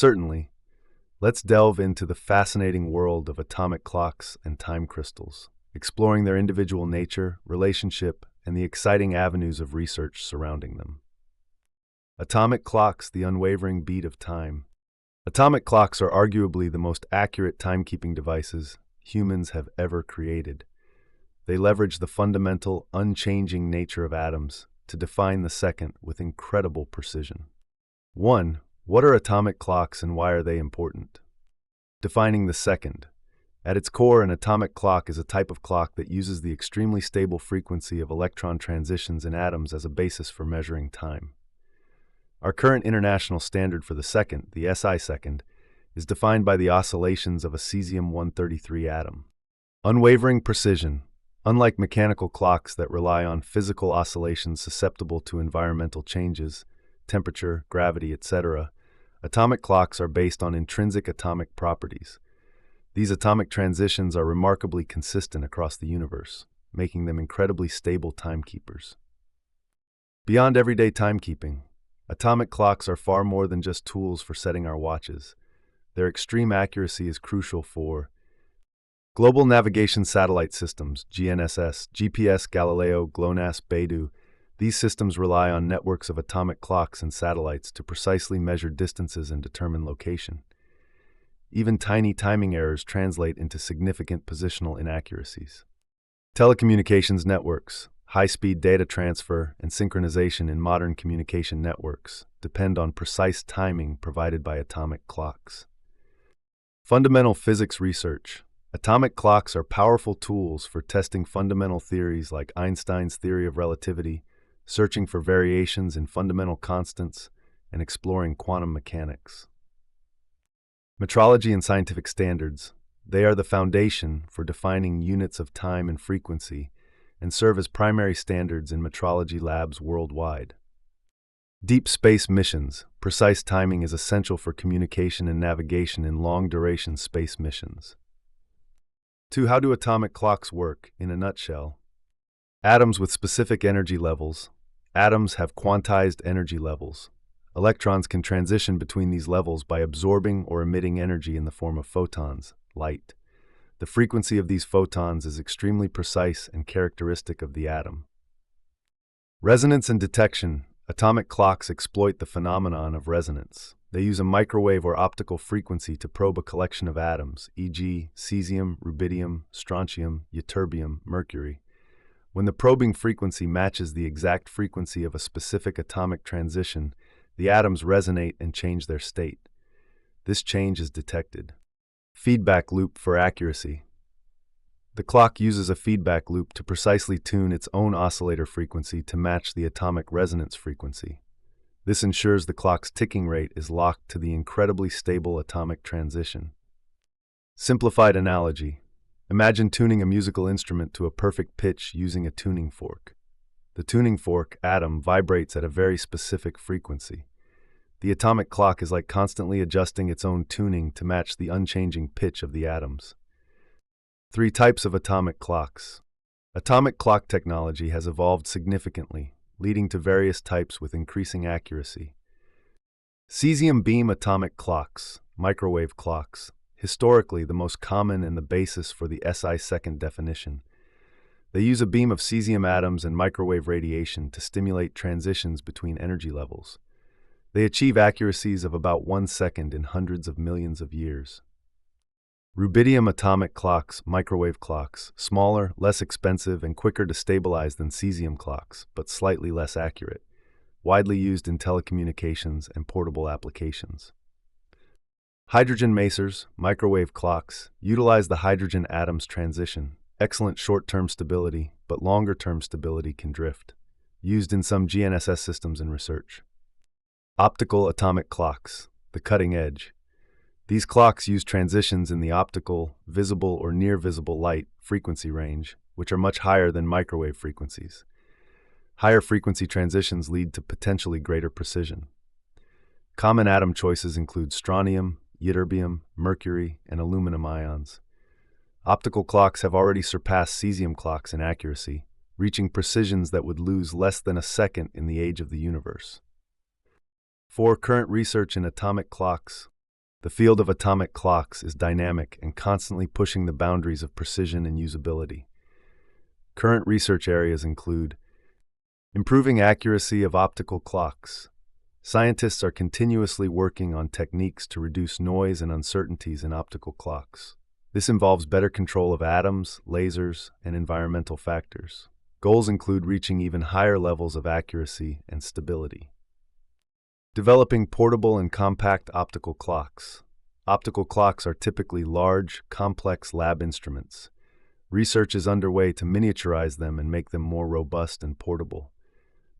Certainly. Let's delve into the fascinating world of atomic clocks and time crystals, exploring their individual nature, relationship, and the exciting avenues of research surrounding them. Atomic clocks, the unwavering beat of time. Atomic clocks are arguably the most accurate timekeeping devices humans have ever created. They leverage the fundamental, unchanging nature of atoms to define the second with incredible precision. 1. What are atomic clocks and why are they important? Defining the second. At its core, an atomic clock is a type of clock that uses the extremely stable frequency of electron transitions in atoms as a basis for measuring time. Our current international standard for the second, the SI second, is defined by the oscillations of a cesium-133 atom. Unwavering precision. Unlike mechanical clocks that rely on physical oscillations susceptible to environmental changes, temperature, gravity, etc., atomic clocks are based on intrinsic atomic properties. These atomic transitions are remarkably consistent across the universe, making them incredibly stable timekeepers. Beyond everyday timekeeping, atomic clocks are far more than just tools for setting our watches. Their extreme accuracy is crucial for global navigation satellite systems, GNSS, GPS, Galileo, GLONASS, Beidou. These systems rely on networks of atomic clocks and satellites to precisely measure distances and determine location. Even tiny timing errors translate into significant positional inaccuracies. Telecommunications networks, high-speed data transfer, and synchronization in modern communication networks depend on precise timing provided by atomic clocks. Fundamental physics research. Atomic clocks are powerful tools for testing fundamental theories like Einstein's theory of relativity, searching for variations in fundamental constants, and exploring quantum mechanics. Metrology and scientific standards. They are the foundation for defining units of time and frequency and serve as primary standards in metrology labs worldwide. Deep space missions. Precise timing is essential for communication and navigation in long-duration space missions. 2. How do atomic clocks work, in a nutshell? Atoms with specific energy levels. Atoms have quantized energy levels. Electrons can transition between these levels by absorbing or emitting energy in the form of photons, light. The frequency of these photons is extremely precise and characteristic of the atom. Resonance and detection. Atomic clocks exploit the phenomenon of resonance. They use a microwave or optical frequency to probe a collection of atoms, e.g., cesium, rubidium, strontium, ytterbium, mercury. When the probing frequency matches the exact frequency of a specific atomic transition, the atoms resonate and change their state. This change is detected. Feedback loop for accuracy. The clock uses a feedback loop to precisely tune its own oscillator frequency to match the atomic resonance frequency. This ensures the clock's ticking rate is locked to the incredibly stable atomic transition. Simplified analogy. Imagine tuning a musical instrument to a perfect pitch using a tuning fork. The tuning fork, atom, vibrates at a very specific frequency. The atomic clock is like constantly adjusting its own tuning to match the unchanging pitch of the atoms. 3 types of atomic clocks. Atomic clock technology has evolved significantly, leading to various types with increasing accuracy. Cesium beam atomic clocks, microwave clocks, historically the most common and the basis for the SI second definition. They use a beam of cesium atoms and microwave radiation to stimulate transitions between energy levels. They achieve accuracies of about 1 second in hundreds of millions of years. Rubidium atomic clocks, microwave clocks, smaller, less expensive, and quicker to stabilize than cesium clocks, but slightly less accurate. Widely used in telecommunications and portable applications. Hydrogen masers, microwave clocks, utilize the hydrogen atoms transition. Excellent short-term stability, but longer-term stability can drift. Used in some GNSS systems and research. Optical atomic clocks, the cutting edge. These clocks use transitions in the optical, visible, or near-visible light frequency range, which are much higher than microwave frequencies. Higher frequency transitions lead to potentially greater precision. Common atom choices include strontium, ytterbium, mercury, and aluminum ions. Optical clocks have already surpassed cesium clocks in accuracy, reaching precisions that would lose less than a second in the age of the universe. 4. Current research in atomic clocks. The field of atomic clocks is dynamic and constantly pushing the boundaries of precision and usability. Current research areas include improving accuracy of optical clocks. Scientists are continuously working on techniques to reduce noise and uncertainties in optical clocks. This involves better control of atoms, lasers, and environmental factors. Goals include reaching even higher levels of accuracy and stability. Developing portable and compact optical clocks. Optical clocks are typically large, complex lab instruments. Research is underway to miniaturize them and make them more robust and portable.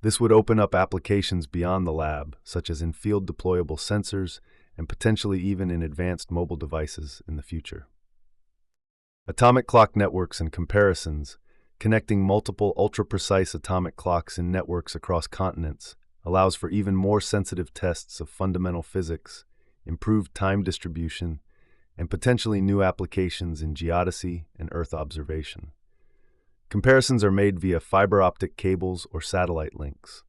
This would open up applications beyond the lab, such as in field deployable sensors and potentially even in advanced mobile devices in the future. Atomic clock networks and comparisons. Connecting multiple ultra-precise atomic clocks in networks across continents allows for even more sensitive tests of fundamental physics, improved time distribution, and potentially new applications in geodesy and Earth observation. Comparisons are made via fiber optic cables or satellite links.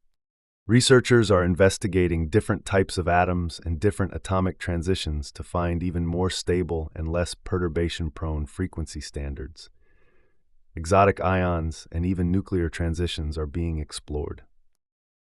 Researchers are investigating different types of atoms and different atomic transitions to find even more stable and less perturbation-prone frequency standards. Exotic ions and even nuclear transitions are being explored.